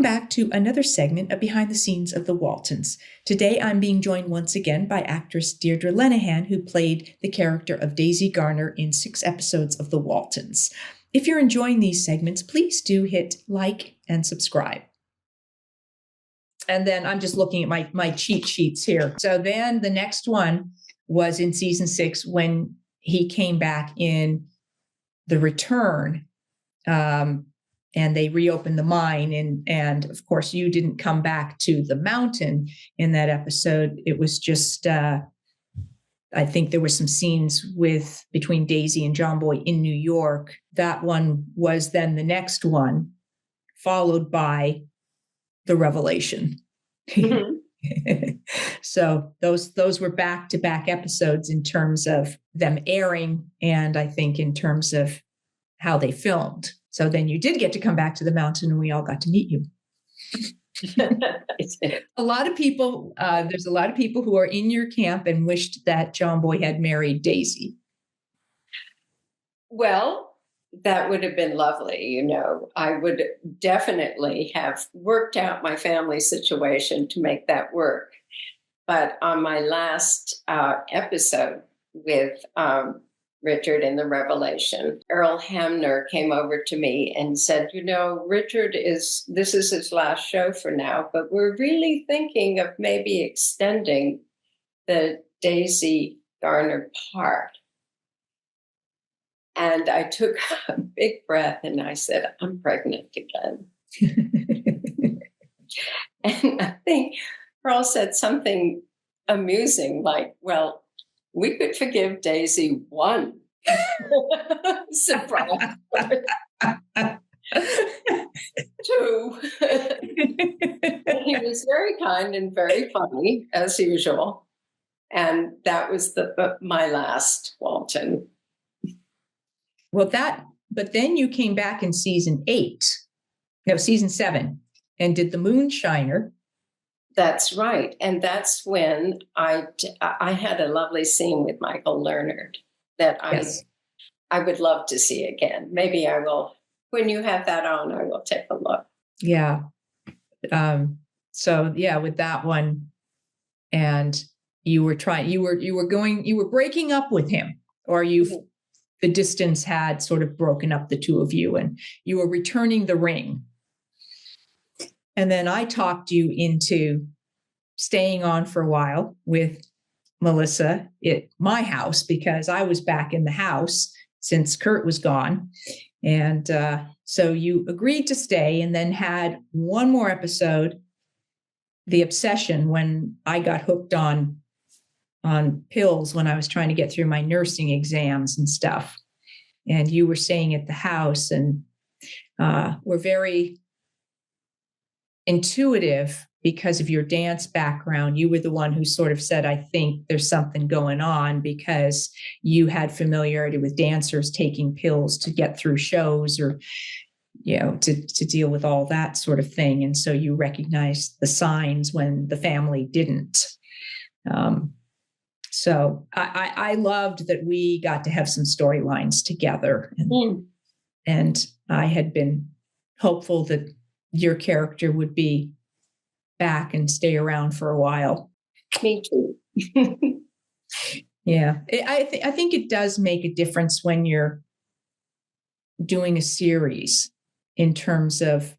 back to another segment of Behind the Scenes of the Waltons. Today I'm being joined once again by actress Deirdre Lenihan, who played the character of Daisy Garner in 6 episodes of the Waltons. If you're enjoying these segments, please do hit like and subscribe. And then I'm just looking at my cheat sheets here. So then the next one was in season 6 when he came back in The Return, and they reopened the mine. And of course, you didn't come back to the mountain in that episode. It was just, I think there were some scenes between Daisy and John Boy in New York. That one was then the next one, followed by The Revelation. Mm-hmm. So those were back-to-back episodes in terms of them airing, and I think in terms of how they filmed. So then you did get to come back to the mountain and we all got to meet you. A lot of people, there's a lot of people who are in your camp and wished that John Boy had married Daisy. Well, that would have been lovely. You know, I would definitely have worked out my family situation to make that work. But on my last episode with Richard in The Revelation, Earl Hamner came over to me and said, you know, this is his last show for now, but we're really thinking of maybe extending the Daisy Garner part. And I took a big breath and I said, I'm pregnant again. And I think Earl said something amusing like, well, we could forgive Daisy one. Surprise. 2. He was very kind and very funny, as usual. And that was my last Walton. Well, but then you came back in season 7, and did the Moonshiner. That's right. And that's when I had a lovely scene with Michael Leonard that I would love to see again. Maybe I will, when you have that on, I will take a look. Yeah. So yeah, with that one, and you were breaking up with him, or the distance had sort of broken up the two of you, and you were returning the ring. And then I talked you into staying on for a while with Melissa at my house, because I was back in the house since Kurt was gone. And so you agreed to stay, and then had one more episode, The Obsession, when I got hooked on pills when I was trying to get through my nursing exams and stuff. And you were staying at the house, and were very intuitive because of your dance background. You were the one who sort of said, I think there's something going on, because you had familiarity with dancers taking pills to get through shows, or, you know, to deal with all that sort of thing. And so you recognized the signs when the family didn't. So I loved that we got to have some storylines together. And I had been hopeful that your character would be back and stay around for a while. Me too. Yeah. I think it does make a difference when you're doing a series, in terms of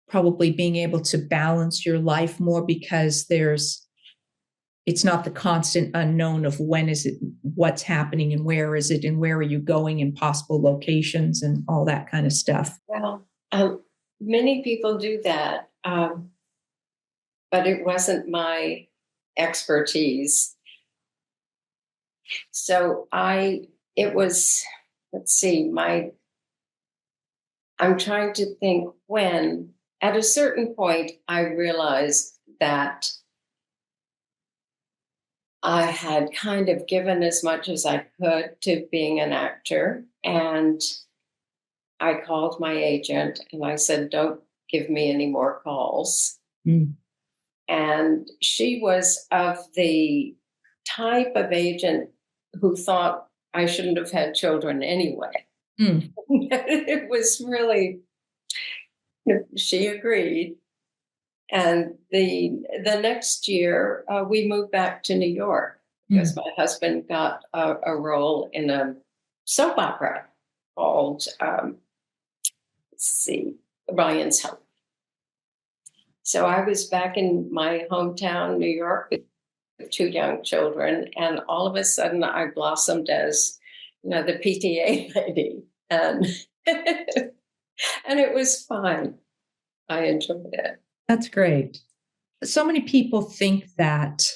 probably being able to balance your life more, because it's not the constant unknown of when is it, what's happening, and where is it, and where are you going, and possible locations and all that kind of stuff. Well, many people do that, but it wasn't my expertise. So I'm trying to think when, at a certain point, I realized that I had kind of given as much as I could to being an actor. And I called my agent and I said, don't give me any more calls. Mm. And she was of the type of agent who thought I shouldn't have had children anyway. Mm. It was really, she agreed. And the next year, we moved back to New York because my husband got a role in a soap opera called, let's see, Ryan's Hope. So I was back in my hometown, New York, with two young children, and all of a sudden I blossomed as, the PTA lady, and and it was fun. I enjoyed it. That's great. So many people think that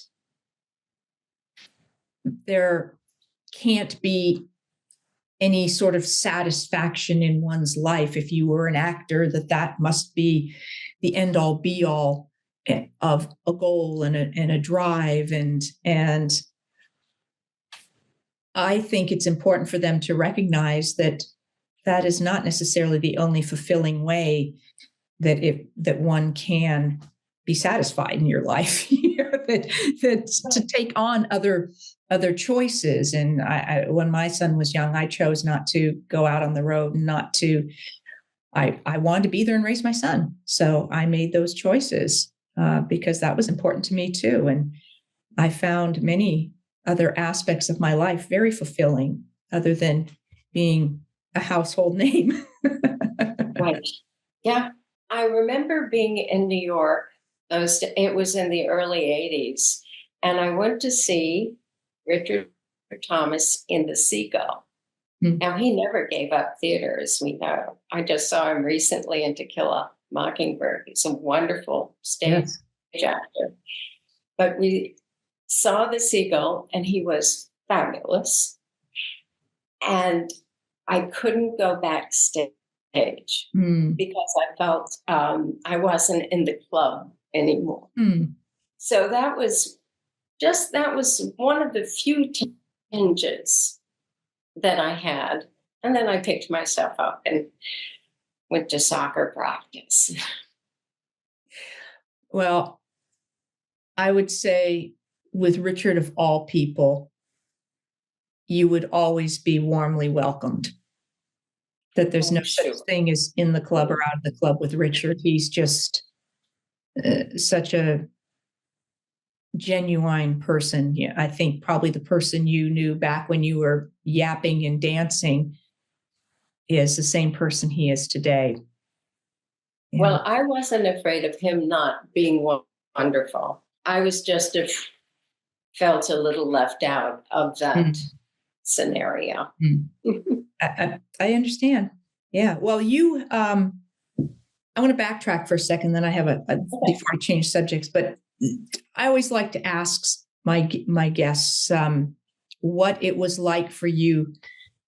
there can't be any sort of satisfaction in one's life if you were an actor, that must be the end all be all of a goal and a drive. And I think it's important for them to recognize that that is not necessarily the only fulfilling way that one can be satisfied in your life. That to take on other choices. And I, when my son was young, I chose not to go out on the road and not to. I wanted to be there and raise my son, so I made those choices because that was important to me too. And I found many other aspects of my life very fulfilling, other than being a household name. Right. Yeah. I remember being in New York. It was in the early 80s. And I went to see Richard Thomas in The Seagull. Now, he never gave up theater, as we know. I just saw him recently in To Kill a Mockingbird. He's a wonderful stage actor. But we saw The Seagull, and he was fabulous. And I couldn't go backstage because I felt I wasn't in the club anymore. So that was one of the few tinges that I had. And then I picked myself up and went to soccer practice. Well, I would say with Richard, of all people, you would always be warmly welcomed. That there's no such thing as in the club or out of the club with Richard. He's just such a genuine person. Yeah, I think probably the person you knew back when you were yapping and dancing is the same person he is today. Yeah. Well, I wasn't afraid of him not being wonderful. I was just felt a little left out of that scenario. I understand. Yeah. Well, I want to backtrack for a second, then I have before I change subjects, but I always like to ask my guests what it was like for you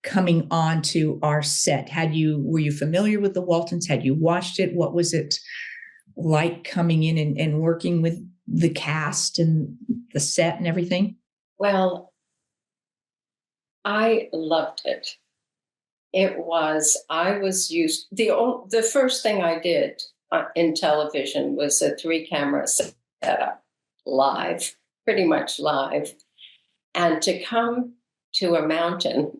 coming onto our set. Were you familiar with the Waltons? Had you watched it? What was it like coming in and working with the cast and the set and everything? Well, I loved it. I was used, the first thing I did in television was a 3-camera setup, live, pretty much live. And to come to a mountain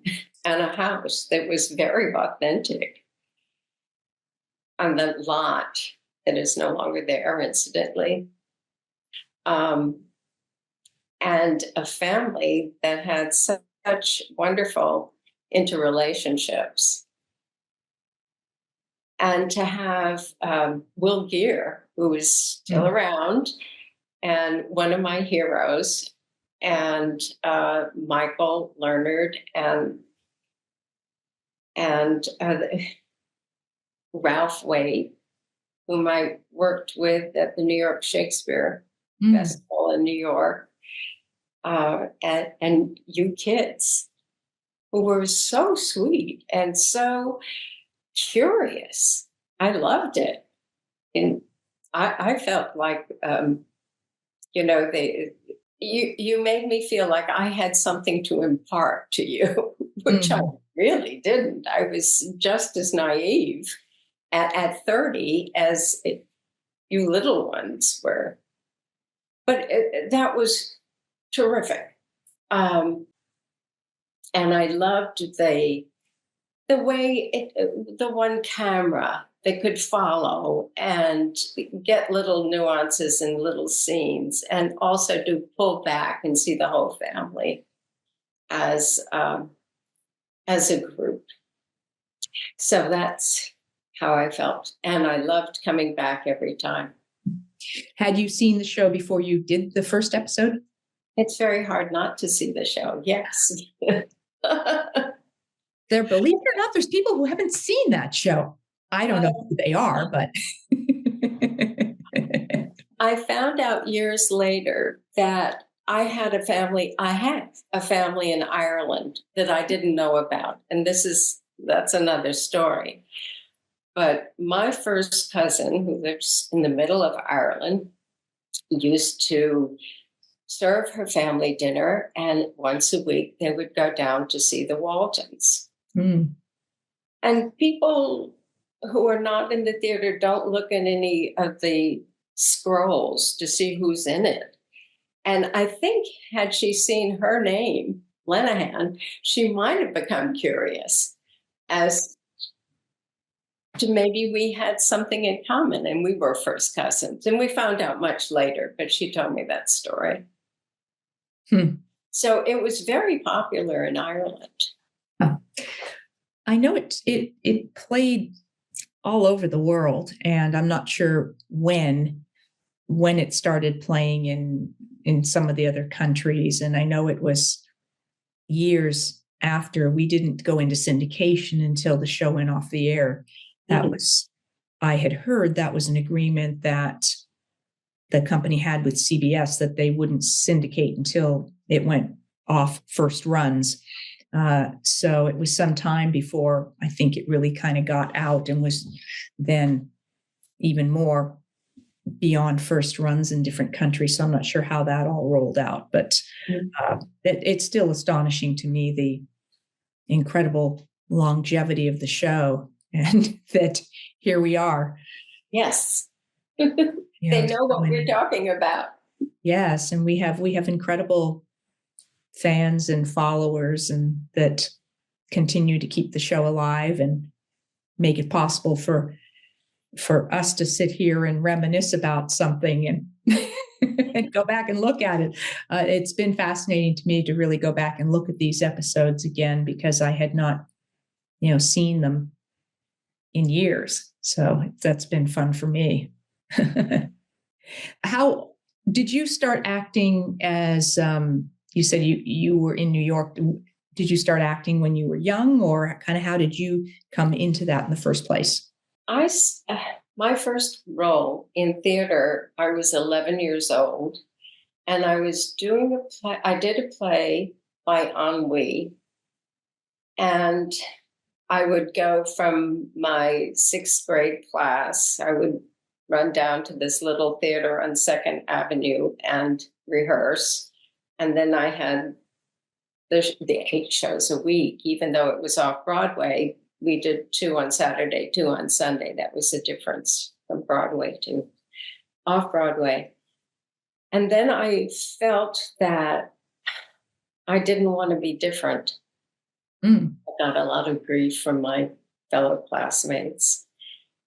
and a house that was very authentic on the lot that is no longer there, incidentally, and a family that had such wonderful interrelationships. And to have Will Geer, who is still around, and one of my heroes, and Michael Leonard, and Ralph Waite, whom I worked with at the New York Shakespeare Festival in New York, and you kids, who were so sweet and so curious. I loved it. And I felt like, you made me feel like I had something to impart to you, which I really didn't. I was just as naive at 30 as you little ones were. But that was terrific. And I loved the way the one camera they could follow and get little nuances and little scenes, and also to pull back and see the whole family as a group. So that's how I felt, and I loved coming back every time. Had you seen the show before you did the first episode? It's very hard not to see the show. Yes. There, believe it or not, there's people who haven't seen that show. I don't know who they are, but I found out years later that I have a family in Ireland that I didn't know about. And that's another story. But my first cousin, who lives in the middle of Ireland, used to serve her family dinner, and once a week they would go down to see the Waltons. Mm. And people who are not in the theater don't look at any of the scrolls to see who's in it. And I think had she seen her name, Lenihan, she might have become curious as to maybe we had something in common and we were first cousins. And we found out much later, but she told me that story. So it was very popular in Ireland. I know it played all over the world, and I'm not sure when it started playing in some of the other countries. And I know it was years after. We didn't go into syndication until the show went off the air. That was, I had heard that was an agreement that the company had with CBS, that they wouldn't syndicate until it went off first runs. So it was some time before I think it really kind of got out and was then even more beyond first runs in different countries. So I'm not sure how that all rolled out, but it's still astonishing to me, the incredible longevity of the show, and that here we are. Yes. They know what we're talking about. Yes. And we have incredible fans and followers, and that continue to keep the show alive and make it possible for us to sit here and reminisce about something and, and go back and look at it. It's been fascinating to me to really go back and look at these episodes again, because I had not, seen them in years. So that's been fun for me. How did you start acting as, you said you were in New York. Did you start acting when you were young, or kind of how did you come into that in the first place? My first role in theater, I was 11 years old, and I was doing a play. I did a play by Ennui, and I would go from my 6th grade class. I would run down to this little theater on 2nd Avenue and rehearse. And then I had the 8 shows a week, even though it was off Broadway. We did 2 on Saturday, 2 on Sunday. That was the difference from Broadway to off Broadway. And then I felt that I didn't want to be different. I got a lot of grief from my fellow classmates.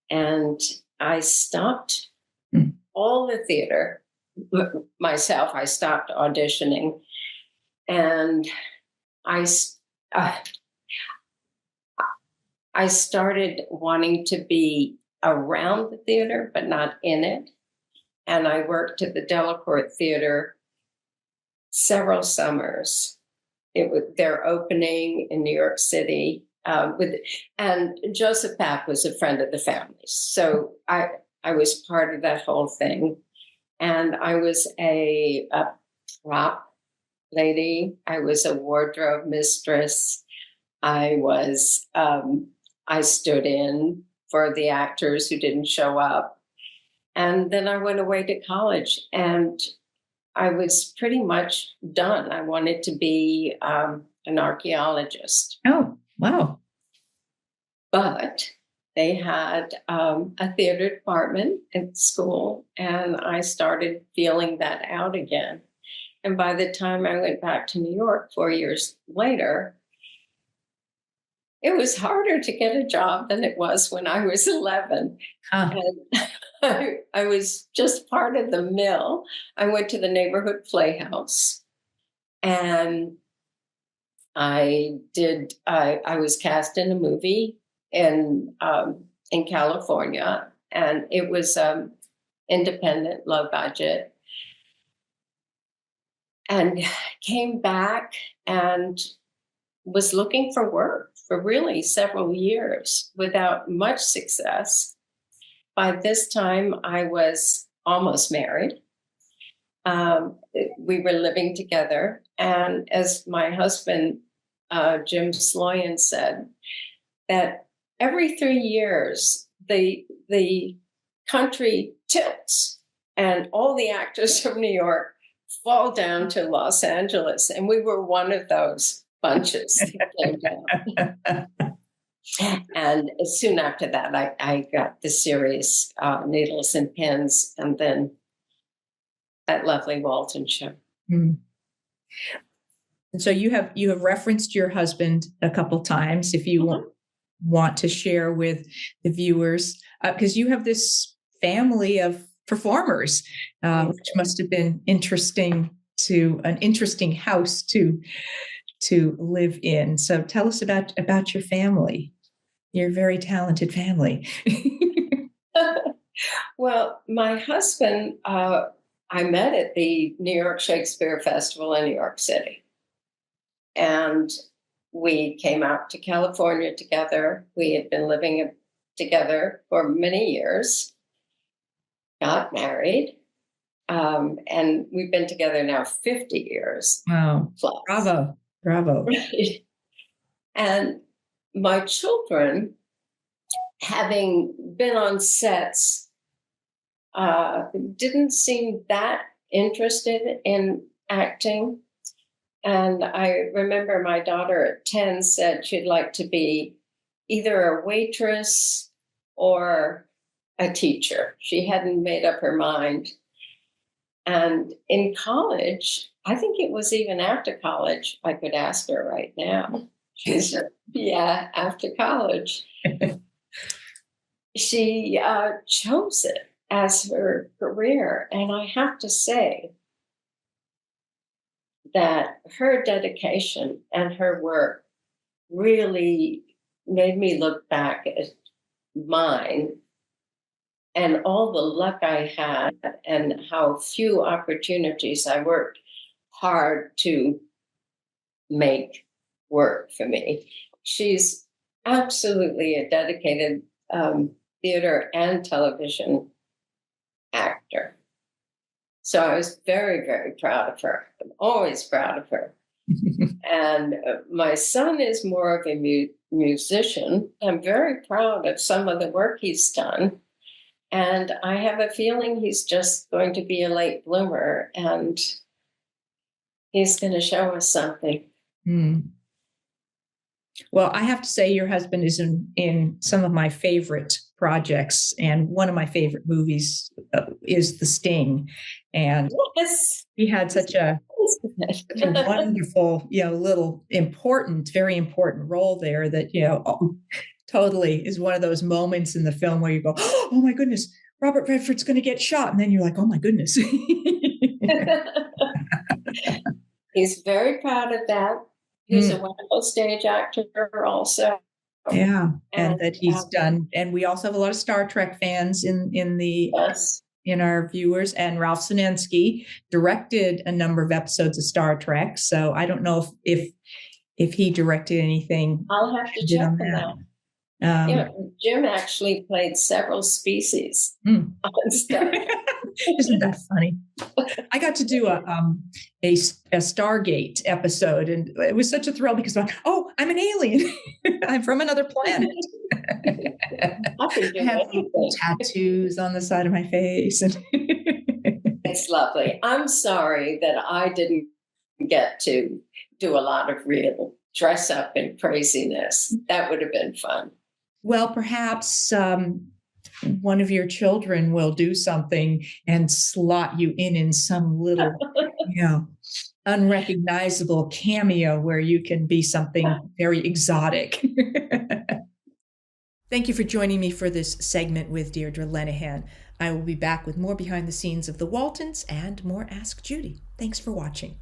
And I stopped all the theater myself. I stopped auditioning. And I started wanting to be around the theater, but not in it. And I worked at the Delacorte Theater several summers. It was their opening in New York City. And Joseph Papp was a friend of the family. So I was part of that whole thing. And I was a prop lady. I was a wardrobe mistress. I stood in for the actors who didn't show up. And then I went away to college, and I was pretty much done. I wanted to be an archaeologist. Oh, wow. But they had a theater department at school, and I started feeling that out again. And by the time I went back to New York 4 years later, it was harder to get a job than it was when I was 11. Huh. And I was just part of the mill. I went to the neighborhood playhouse, and I was cast in a movie in California, and it was independent, low budget, and came back and was looking for work for really several years without much success. By this time, I was almost married. We were living together. And as my husband, Jim Sloyan, said, that every 3 years, the country tilts and all the actors from New York fall down to Los Angeles. And we were one of those bunches that came down. And soon after that, I got the series Needles and Pins, and then that lovely Walton show. Mm. And so you have referenced your husband a couple times. If you want to share with the viewers, because you have this family of performers, which must have been an interesting house to live in. So tell us about your family. Your very talented family. Well, my husband, I met at the New York Shakespeare Festival in New York City. And we came out to California together. We had been living together for many years, got married, and we've been together now 50 years. Wow. Plus. Bravo. Right. And my children, having been on sets, didn't seem that interested in acting. And I remember my daughter at 10 said she'd like to be either a waitress or a teacher. She hadn't made up her mind. And in college, I think it was even after college, I could ask her right now. She said, yeah, after college. She chose it as her career. And I have to say that her dedication and her work really made me look back at mine and all the luck I had and how few opportunities I worked hard to make work for me. She's absolutely a dedicated theater and television actor. So I was very, very proud of her. I'm always proud of her. And my son is more of a musician. I'm very proud of some of the work he's done. And I have a feeling he's just going to be a late bloomer, and he's going to show us something. Mm. Well, I have to say your husband is in some of my favorite projects, and one of my favorite movies is The Sting. And yes, he had such a wonderful, little very important role there that, totally is one of those moments in the film where you go, oh my goodness, Robert Redford's going to get shot. And then you're like, oh my goodness. He's very proud of that. He's a wonderful stage actor also. Yeah. And that he's done. And we also have a lot of Star Trek fans in our viewers. And Ralph Sinensky directed a number of episodes of Star Trek. So I don't know if he directed anything. I'll have to check on that. Jim actually played several species on Star Trek. Isn't that funny? I got to do a Stargate episode, and it was such a thrill because I'm an alien. I'm from another planet. I have tattoos on the side of my face. It's lovely. I'm sorry that I didn't get to do a lot of real dress up and craziness. That would have been fun. Well, perhaps one of your children will do something and slot you in some little, unrecognizable cameo where you can be something very exotic. Thank you for joining me for this segment with Deirdre Lenihan. I will be back with more behind the scenes of the Waltons and more Ask Judy. Thanks for watching.